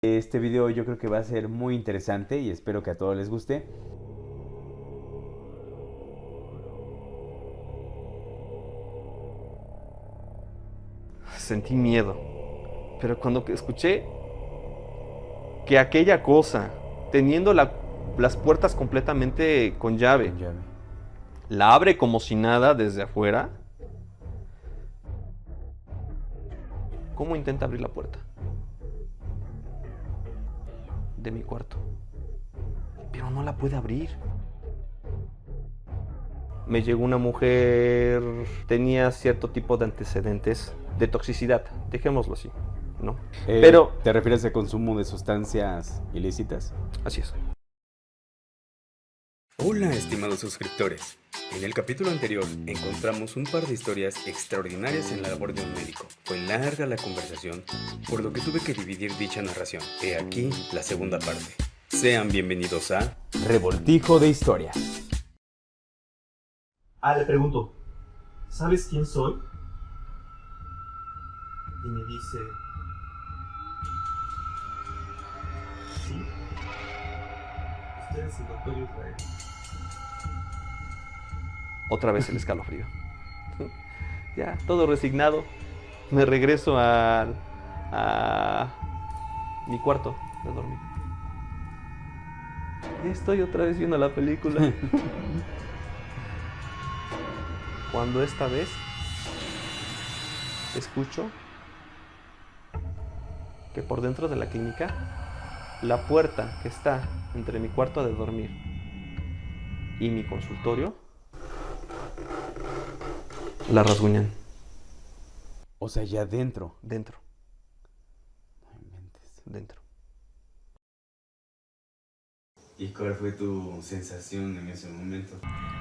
Este video yo creo que va a ser muy interesante y espero que a todos les guste. Sentí miedo, pero cuando escuché que aquella cosa, teniendo las puertas completamente con llave, Con llave. la abre como si nada desde afuera, ¿cómo intenta abrir la puerta de mi cuarto? Pero no la puede abrir. Me llegó una mujer, tenía cierto tipo de antecedentes de toxicidad, dejémoslo así, ¿no? Pero, ¿Te refieres a consumo de sustancias ilícitas? así es. Hola, estimados suscriptores. En el capítulo anterior encontramos un par de historias extraordinarias en la labor de un médico. Fue larga la conversación, por lo que tuve que dividir dicha narración. He aquí la segunda parte. Sean bienvenidos a Revoltijo de historia. Le pregunto, ¿sabes quién soy? Y me dice, sí, usted es el doctor Israel. Otra vez el escalofrío. Ya, todo resignado, me regreso a mi cuarto de dormir. Y estoy otra vez viendo la película. Cuando esta vez escucho que por dentro de la clínica, la puerta que está entre mi cuarto de dormir y mi consultorio, la rasguñan. O sea, ya dentro. Dentro, No inventes. dentro. ¿Y cuál fue tu sensación en ese momento?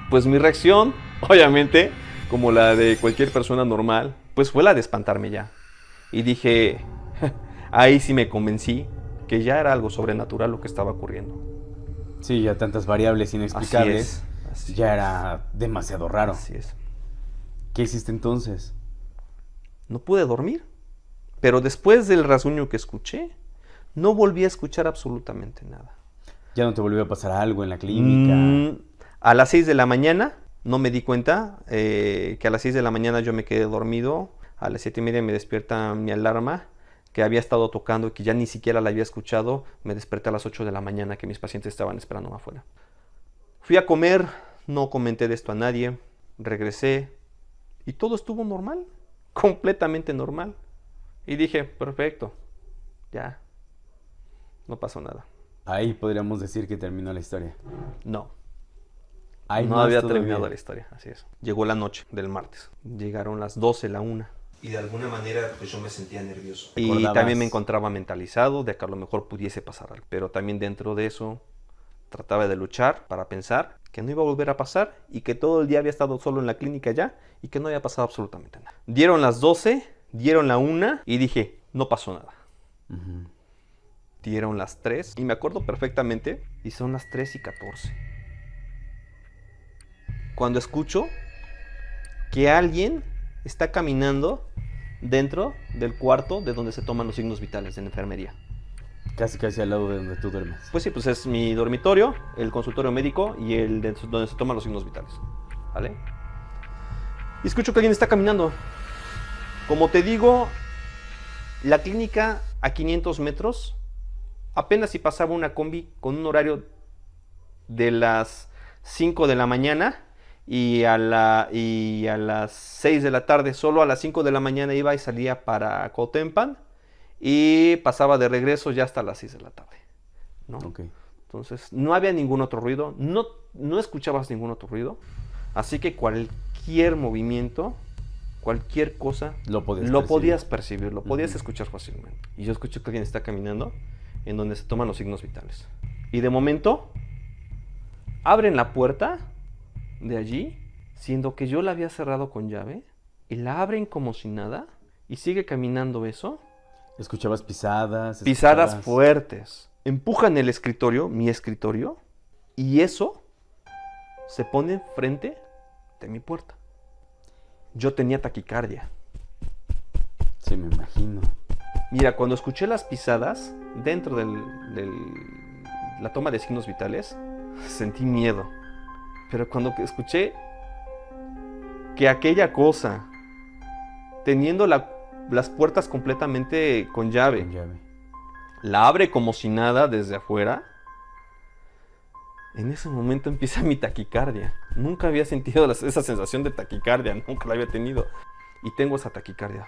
Pues mi reacción, obviamente, como la de cualquier persona normal, pues fue la de espantarme ya. Y dije, ahí sí me convencí que ya era algo sobrenatural lo que estaba ocurriendo. Sí, ya tantas variables inexplicables. Así Ya es. era demasiado raro. Así es. ¿Qué hiciste entonces? No pude dormir, pero después del rasguño que escuché, no volví a escuchar absolutamente nada. ¿Ya no te volvió a pasar algo en la clínica? A las 6 de la mañana, no me di cuenta que a las 6 de la mañana yo me quedé dormido. A las 7:30 me despierta mi alarma, que había estado tocando y que ya ni siquiera la había escuchado. Me desperté a las 8 de la mañana, que mis pacientes estaban esperando afuera. Fui a comer, no comenté de esto a nadie, regresé y todo estuvo normal, completamente normal. Y dije, perfecto, ya, no pasó nada. Ahí podríamos decir que terminó la historia. No. Hay No más había todavía. terminado la historia, así es. Llegó la noche del martes. Llegaron las 12, la 1. Y de alguna manera, pues yo me sentía nervioso. Y ¿Recordabas? también me encontraba mentalizado de que a lo mejor pudiese pasar algo. Pero también dentro de eso, trataba de luchar para pensar que no iba a volver a pasar y que todo el día había estado solo en la clínica ya y que no había pasado absolutamente nada. Dieron las 12, dieron la 1 y dije, no pasó nada. Ujú. Dieron las 3 y me acuerdo perfectamente y son las 3:14. Cuando escucho que alguien está caminando dentro del cuarto de donde se toman los signos vitales de la enfermería. Casi al lado de donde tú duermes. Pues sí, pues es mi dormitorio, el consultorio médico y el de donde se toman los signos vitales. ¿Vale? Y escucho que alguien está caminando. Como te digo, la clínica a 500 metros, apenas si pasaba una combi con un horario de las 5 de la mañana y a las 6 de la tarde. Solo a las 5 de la mañana iba y salía para Cotempan y pasaba de regreso ya hasta las 6 de la tarde, ¿no? Ok. Entonces no había ningún otro ruido, no escuchabas ningún otro ruido, así que cualquier movimiento, cualquier cosa, Lo podías percibir, lo podías Ujú. escuchar fácilmente. Y yo escucho que alguien está caminando en donde se toman los signos vitales. Y de momento abren la puerta de allí, siendo que yo la había cerrado con llave, y la abren como si nada, y sigue caminando eso. ¿Escuchabas pisadas? Pisadas ¿Escuchabas? fuertes. Empujan el escritorio, mi escritorio, y eso se pone enfrente de mi puerta. Yo tenía taquicardia. Sí, me imagino. Mira, cuando escuché las pisadas dentro la toma de signos vitales, sentí miedo. Pero cuando escuché que aquella cosa, teniendo las puertas completamente con llave, Con llave. la abre como si nada desde afuera, en ese momento empieza mi taquicardia. Nunca había sentido esa sensación de taquicardia, nunca la había tenido. Y tengo esa taquicardia.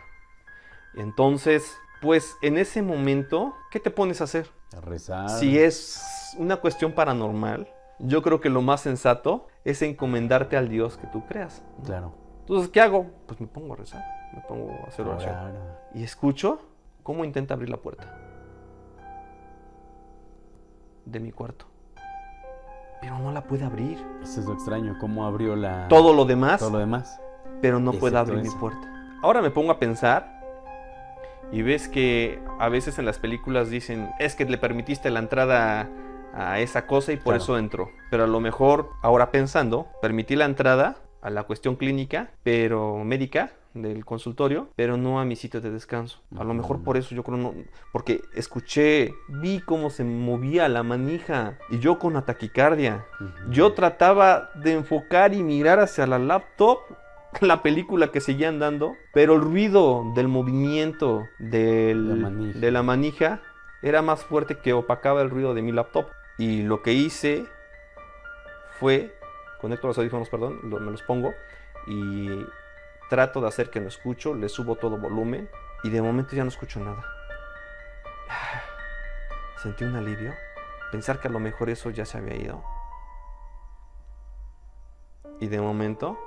Entonces, pues en ese momento, ¿qué te pones a hacer? A rezar. Si es una cuestión paranormal, yo creo que lo más sensato es encomendarte al Dios que tú creas. Claro. Entonces, ¿qué hago? Pues me pongo a rezar, me pongo a hacer oración. Orar. Y escucho cómo intenta abrir la puerta de mi cuarto. Pero no la puede abrir. Eso es lo extraño. ¿Cómo abrió la... Todo lo demás, Todo lo demás? pero no puede Excepto abrir mi eso. puerta. Ahora me pongo a pensar y ves que a veces en las películas dicen, es que le permitiste la entrada a esa cosa y por Claro. eso entró. Pero a lo mejor, ahora pensando, permití la entrada a la cuestión clínica, pero médica, del consultorio, pero no a mi sitio de descanso. A lo mejor por eso yo creo no, porque vi cómo se movía la manija y yo con la taquicardia. Ujú. Yo trataba de enfocar y mirar hacia la laptop, la película que seguían dando, pero el ruido del movimiento de la manija era más fuerte que opacaba el ruido de mi laptop. Y lo que hice fue, conecto los audífonos, perdón, me los pongo y trato de hacer que no escucho, le subo todo volumen y de momento ya no escucho nada. Sentí un alivio, pensar que a lo mejor eso ya se había ido. Y de momento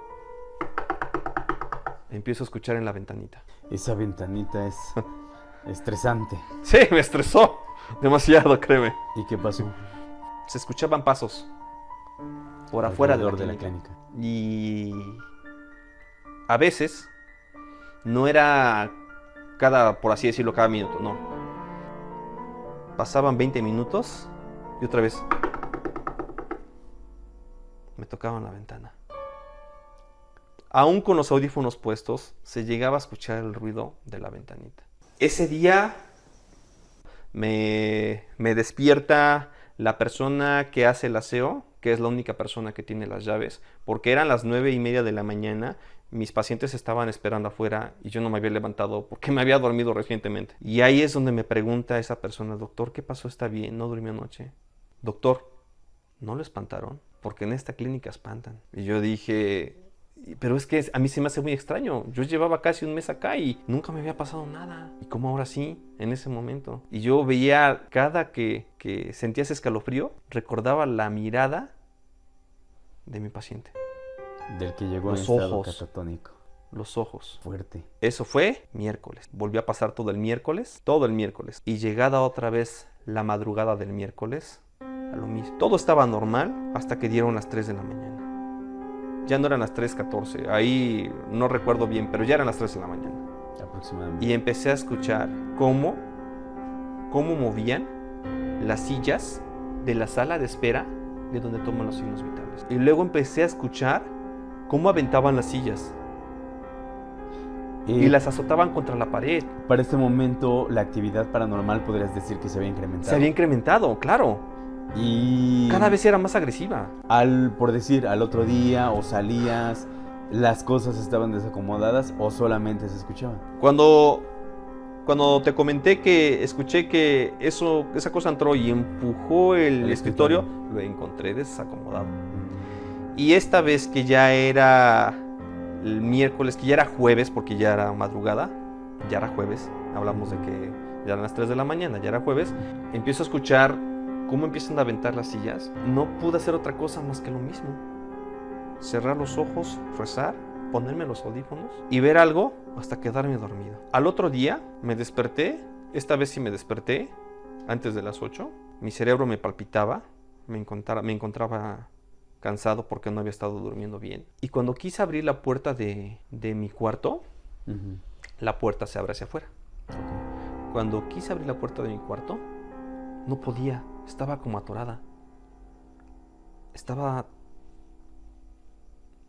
empiezo a escuchar en la ventanita. Esa ventanita es estresante. Sí, me estresó demasiado, créeme. ¿Y qué pasó? Se escuchaban pasos por afuera de la Alrededor clínica. Y a veces no era por así decirlo, cada minuto, no. Pasaban 20 minutos y otra vez me tocaban la ventana. Aún con los audífonos puestos, se llegaba a escuchar el ruido de la ventanita. Ese día me despierta la persona que hace el aseo, que es la única persona que tiene las llaves, porque eran las 9:30 de la mañana, mis pacientes estaban esperando afuera y yo no me había levantado porque me había dormido recientemente. Y ahí es donde me pregunta esa persona, doctor, ¿qué pasó? ¿Está bien? ¿No durmió anoche? Doctor, ¿no lo espantaron? Porque en esta clínica espantan. Y yo dije, pero es que a mí se me hace muy extraño. Yo llevaba casi un mes acá y nunca me había pasado nada. ¿Y cómo ahora sí? En ese momento. Y yo veía cada que sentía ese escalofrío, recordaba la mirada de mi paciente. Del que llegó Los en estado ojos. catatónico. Los ojos. Fuerte. Eso fue miércoles. Volvió a pasar todo el miércoles. Y llegada otra vez la madrugada del miércoles, a lo mismo. Todo estaba normal hasta que dieron las 3 de la mañana. Ya no eran las 3:14. Ahí no recuerdo bien, pero ya eran las 3 de la mañana. Aproximadamente. Y empecé a escuchar cómo movían las sillas de la sala de espera de donde toman los signos vitales. Y luego empecé a escuchar cómo aventaban las sillas y las azotaban contra la pared. Para este momento, la actividad paranormal podrías decir que se había incrementado. Se había incrementado, claro. Y Cada vez era más agresiva. por decir, al otro día o salías, las cosas estaban desacomodadas o solamente se escuchaban. Cuando te comenté que escuché que esa cosa entró y empujó el escritorio, lo encontré desacomodado. Y esta vez que ya era el miércoles, que ya era jueves, porque ya era madrugada, ya era jueves, hablamos de que ya eran las 3 de la mañana, ya era jueves, empiezo a escuchar cómo empiezan a aventar las sillas. No pude hacer otra cosa más que lo mismo. Cerrar los ojos, rezar, ponerme los audífonos y ver algo hasta quedarme dormido. Al otro día me desperté, esta vez sí me desperté, antes de las 8. Mi cerebro me palpitaba, me encontraba cansado porque no había estado durmiendo bien. Y cuando quise abrir la puerta de mi cuarto, la puerta se abre hacia afuera. Cuando quise abrir la puerta de mi cuarto, no podía, estaba como atorada. Estaba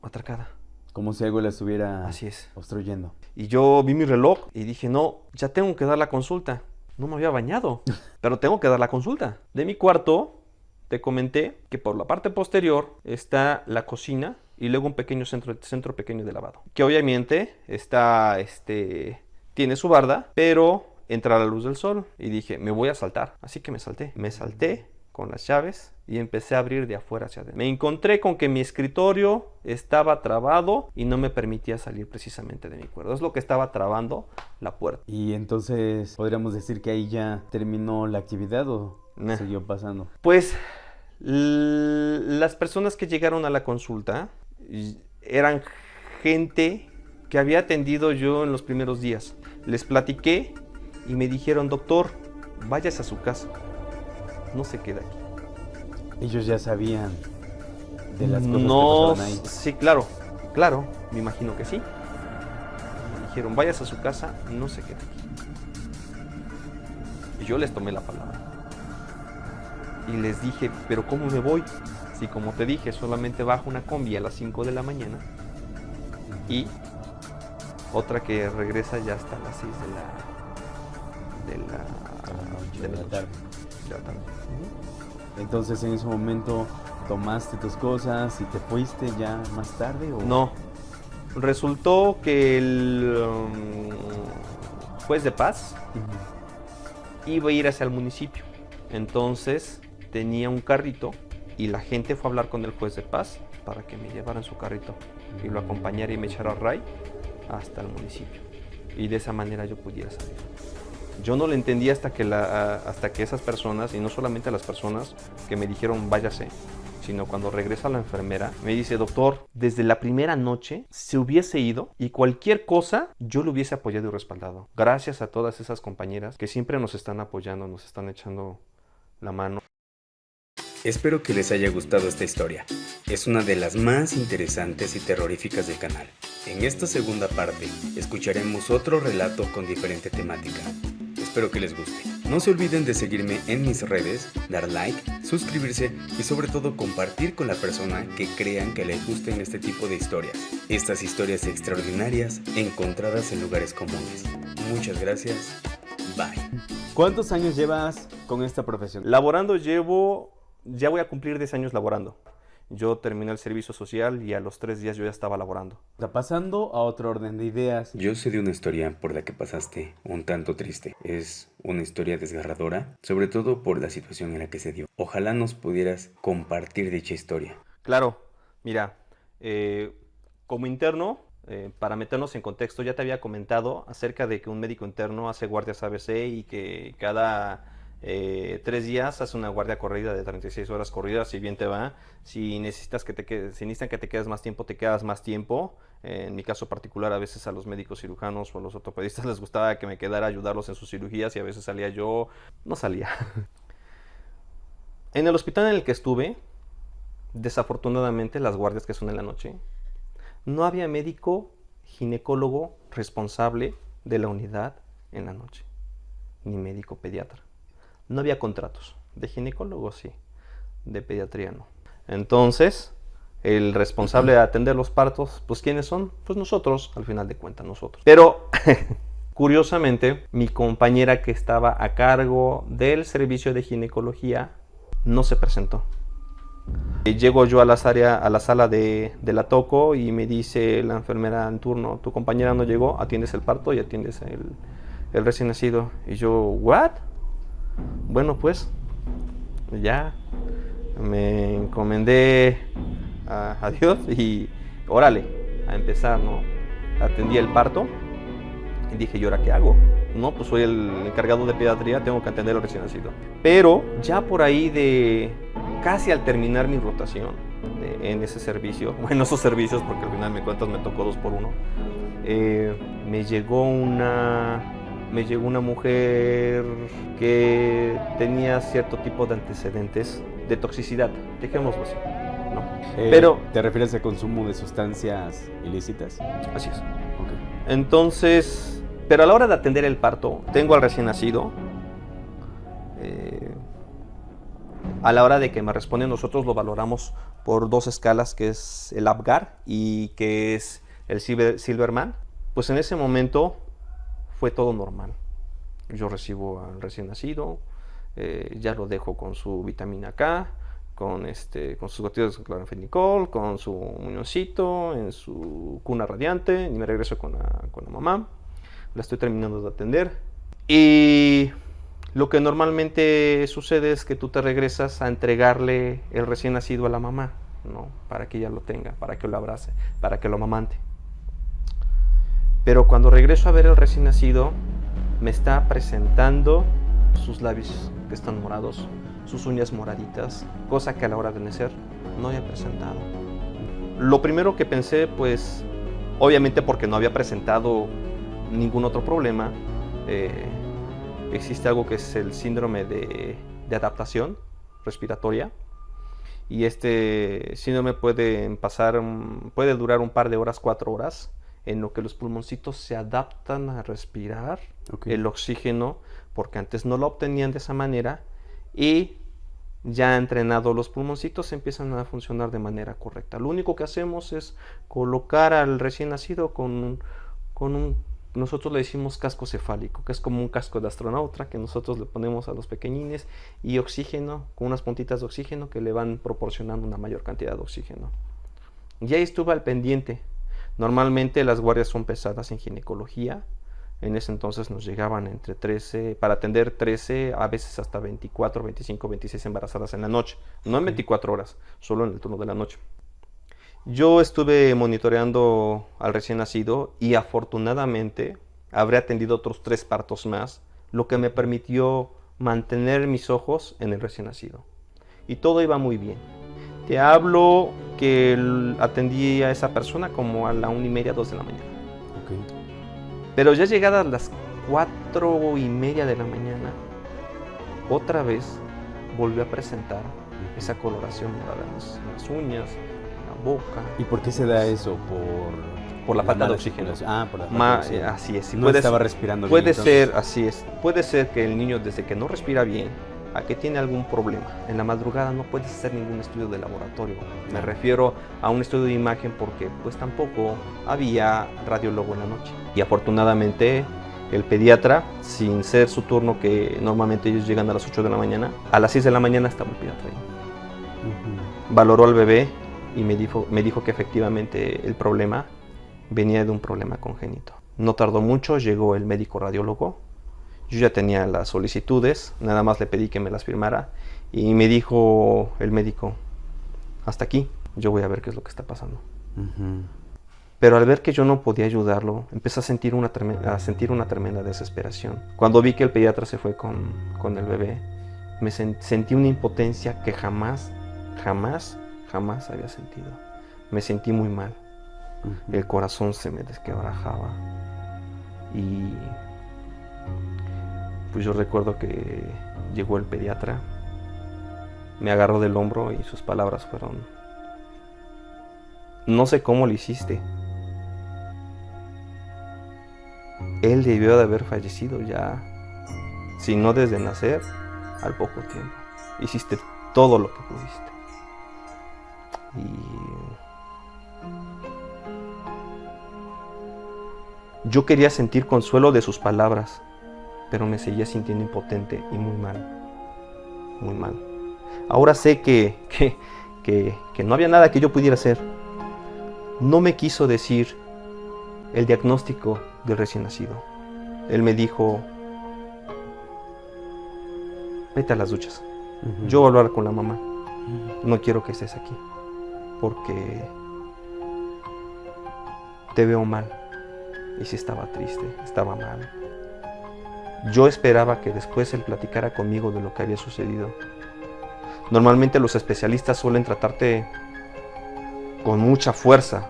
atracada. Como si algo la estuviera Así es. obstruyendo. Y yo vi mi reloj y dije, no, ya tengo que dar la consulta. No me había bañado, pero tengo que dar la consulta. De mi cuarto, te comenté que por la parte posterior está la cocina y luego un pequeño centro pequeño de lavado. Que obviamente tiene su barda, pero entra la luz del sol. Y dije, me voy a saltar. Así que me salté. Me salté con las llaves y empecé a abrir de afuera hacia adentro. Me encontré con que mi escritorio estaba trabado y no me permitía salir precisamente de mi cuerpo. Es lo que estaba trabando la puerta. Y entonces, ¿podríamos decir que ahí ya terminó la actividad o siguió pasando? Pues las personas que llegaron a la consulta eran gente que había atendido yo en los primeros días. Les platiqué y me dijeron, doctor, váyase a su casa. No se queda aquí. Ellos ya sabían de las cosas No, que pasaban ahí. sí, claro, me imagino que sí. Me dijeron, váyase a su casa, no se queda aquí. Y yo les tomé la palabra. Y les dije, pero ¿cómo me voy? Si como te dije, solamente bajo una combi a las 5 de la mañana y otra que regresa ya hasta las 6 de la tarde. De la tarde. Entonces en ese momento tomaste tus cosas y te fuiste ya más tarde o No, resultó que el juez de paz iba a ir hacia el municipio. Entonces tenía un carrito y la gente fue a hablar con el juez de paz para que me llevara en su carrito y lo acompañara y me echara ray hasta el municipio. Y de esa manera yo pudiera salir. Yo no lo entendí hasta que esas personas, y no solamente las personas que me dijeron váyase, sino cuando regresa la enfermera, me dice, doctor, desde la primera noche se hubiese ido y cualquier cosa yo lo hubiese apoyado y respaldado. Gracias a todas esas compañeras que siempre nos están apoyando, nos están echando la mano. Espero que les haya gustado esta historia. Es una de las más interesantes y terroríficas del canal. En esta segunda parte escucharemos otro relato con diferente temática. Espero que les guste. No se olviden de seguirme en mis redes, dar like, suscribirse y sobre todo compartir con la persona que crean que les gusten este tipo de historias. Estas historias extraordinarias encontradas en lugares comunes. Muchas gracias. Bye. ¿Cuántos años llevas con esta profesión? Laborando ya voy a cumplir 10 años laborando. Yo terminé el servicio social y a los 3 días yo ya estaba laborando. Está pasando a otro orden de ideas. Yo sé de una historia por la que pasaste un tanto triste. Es una historia desgarradora, sobre todo por la situación en la que se dio. Ojalá nos pudieras compartir dicha historia. Claro, mira, como interno, para meternos en contexto, ya te había comentado acerca de que un médico interno hace guardias ABC y que cada 3 días hace una guardia corrida de 36 horas corridas, si bien te va. Si necesitan que te quedes más tiempo, te quedas más tiempo. En mi caso particular, a veces a los médicos cirujanos o a los ortopedistas les gustaba que me quedara a ayudarlos en sus cirugías y a veces salía yo, no salía. En el hospital en el que estuve, desafortunadamente, las guardias que son en la noche, no había médico ginecólogo responsable de la unidad en la noche, ni médico pediatra. No había contratos, de ginecólogo sí, de pediatría no. Entonces, el responsable de atender los partos, pues ¿quiénes son? Pues nosotros, al final de cuentas, nosotros. Pero, curiosamente, mi compañera que estaba a cargo del servicio de ginecología no se presentó. Llego yo a la sala de la toco y me dice la enfermera en turno, tu compañera no llegó, atiendes el parto y atiendes el recién nacido. Y yo, ¿what? Bueno, pues, ya me encomendé a Dios y órale, a empezar, ¿no? Atendí el parto y dije, ¿y ahora qué hago? No, pues soy el encargado de pediatría, tengo que atender al recién nacido. Pero ya por ahí de casi al terminar mi rotación en ese servicio, bueno, esos servicios, porque al final me cuentas me tocó 2 por 1, me llegó una mujer que tenía cierto tipo de antecedentes de toxicidad, dejémoslo así, ¿no? Pero ¿te refieres al consumo de sustancias ilícitas? así es. Okay. Entonces, pero a la hora de atender el parto, tengo al recién nacido. A la hora de que me responden, nosotros lo valoramos por 2 escalas, que es el Apgar y que es el Silverman. pues en ese momento fue todo normal. Yo recibo al recién nacido, ya lo dejo con su vitamina K, con sus gotitas de cloranfenicol, con su muñoncito, en su cuna radiante, y me regreso con la mamá. La estoy terminando de atender. Y lo que normalmente sucede es que tú te regresas a entregarle el recién nacido a la mamá, ¿no? Para que ella lo tenga, para que lo abrace, para que lo amamante. Pero cuando regreso a ver el recién nacido, me está presentando sus labios que están morados, sus uñas moraditas, cosa que a la hora de nacer no había presentado. Lo primero que pensé, pues, obviamente porque no había presentado ningún otro problema, existe algo que es el síndrome de adaptación respiratoria, y este síndrome puede durar un par de horas, 4 horas, en lo que los pulmoncitos se adaptan a respirar el oxígeno, porque antes no lo obtenían de esa manera, y ya entrenados los pulmoncitos empiezan a funcionar de manera correcta. Lo único que hacemos es colocar al recién nacido con un, nosotros le decimos casco cefálico, que es como un casco de astronauta que nosotros le ponemos a los pequeñines, y oxígeno, con unas puntitas de oxígeno que le van proporcionando una mayor cantidad de oxígeno. Y ahí estuve al pendiente. Normalmente las guardias son pesadas en ginecología. En ese entonces nos llegaban entre 13, para atender 13, a veces hasta 24, 25, 26 embarazadas en la noche. No en 24 horas, solo en el turno de la noche. Yo estuve monitoreando al recién nacido y afortunadamente habré atendido otros 3 partos más, lo que me permitió mantener mis ojos en el recién nacido. Y todo iba muy bien. Te hablo que atendí a esa persona como a la 1:30, 2 de la mañana. Pero ya llegadas las 4:30 de la mañana, otra vez volvió a presentar esa coloración morada en las uñas, en la boca. ¿Y por qué se da eso? Por la falta de oxígeno. Por la falta de oxígeno. Así es. No estaba respirando bien. Puede ser, así es. Puede ser que el niño, desde que no respira bien, a que tiene algún problema. En la madrugada no puedes hacer ningún estudio de laboratorio. Me refiero a un estudio de imagen porque pues tampoco había radiólogo en la noche. Y afortunadamente el pediatra, sin ser su turno, que normalmente ellos llegan a las 8 de la mañana, a las 6 de la mañana estaba el pediatra ahí. Valoró al bebé y me dijo que efectivamente el problema venía de un problema congénito. No tardó mucho, llegó el médico radiólogo. Yo ya tenía las solicitudes, nada más le pedí que me las firmara y me dijo el médico, hasta aquí, yo voy a ver qué es lo que está pasando. Pero al ver que yo no podía ayudarlo, empecé a sentir una tremenda desesperación. Cuando vi que el pediatra se fue con el bebé, me sentí una impotencia que jamás había sentido. Me sentí muy mal. El corazón se me desquebrajaba. Y pues yo recuerdo que llegó el pediatra, me agarró del hombro y sus palabras fueron: no sé cómo lo hiciste. Él debió de haber fallecido ya, si no desde nacer, al poco tiempo. Hiciste todo lo que pudiste. Y yo quería sentir consuelo de sus palabras, pero me seguía sintiendo impotente y muy mal. Muy mal. Ahora sé que no había nada que yo pudiera hacer. No me quiso decir el diagnóstico del recién nacido. Él me dijo: vete a las duchas. Yo voy a hablar con la mamá. No quiero que estés aquí, porque te veo mal. Y sí, estaba triste, estaba mal. Yo esperaba que después él platicara conmigo de lo que había sucedido. Normalmente los especialistas suelen tratarte con mucha fuerza,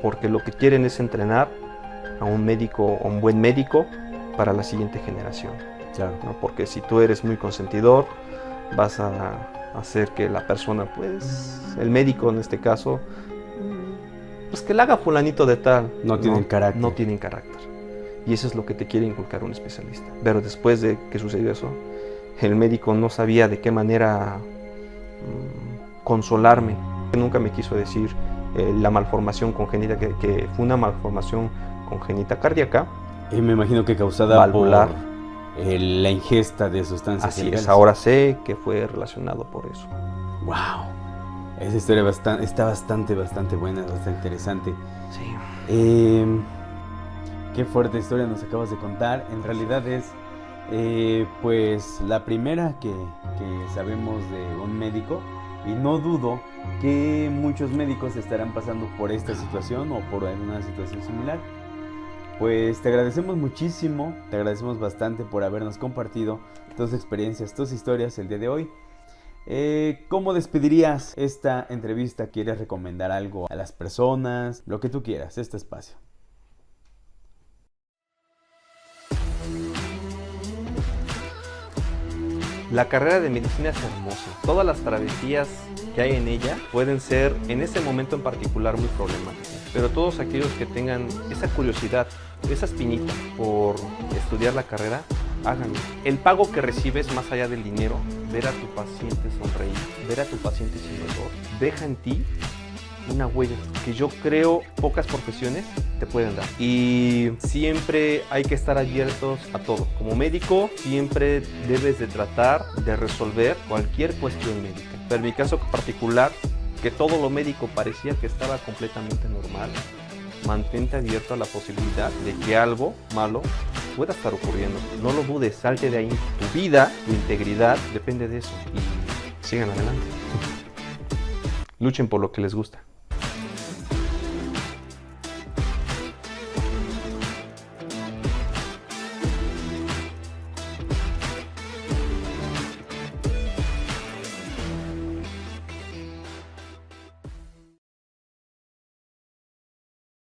porque lo que quieren es entrenar a un médico, a un buen médico para la siguiente generación. Claro. ¿No? Porque si tú eres muy consentidor, vas a hacer que la persona, pues, el médico en este caso, pues que le haga fulanito de tal. No tienen carácter. No tienen carácter. Y eso es lo que te quiere inculcar un especialista. Pero después de que sucedió eso, el médico no sabía de qué manera consolarme. Nunca me quiso decir la malformación congénita, que fue una malformación congénita cardíaca. Y me imagino que causada Valvular. por la ingesta de sustancias Así ilegales. es, ahora sé que fue relacionado por eso. Wow. Esa historia está bastante buena, bastante interesante. Sí. Qué fuerte historia nos acabas de contar. En realidad es pues la primera que sabemos de un médico. Y no dudo que muchos médicos estarán pasando por esta situación o por una situación similar. Pues te agradecemos muchísimo, te agradecemos bastante por habernos compartido tus experiencias, tus historias el día de hoy. ¿Cómo despedirías esta entrevista? ¿Quieres recomendar algo a las personas? Lo que tú quieras, este espacio. La carrera de medicina es hermosa. Todas las travesías que hay en ella pueden ser, en ese momento en particular, muy problemáticas. Pero todos aquellos que tengan esa curiosidad, esa espinita por estudiar la carrera, háganlo. El pago que recibes, más allá del dinero, ver a tu paciente sonreír, ver a tu paciente sin dolor, deja en ti una huella que yo creo pocas profesiones te pueden dar. Y siempre hay que estar abiertos a todo. Como médico, siempre debes de tratar de resolver cualquier cuestión médica. Pero en mi caso particular, que todo lo médico parecía que estaba completamente normal, mantente abierto a la posibilidad de que algo malo pueda estar ocurriendo. No lo dudes, salte de ahí. Tu vida, tu integridad, depende de eso. Y sigan adelante. Luchen por lo que les gusta.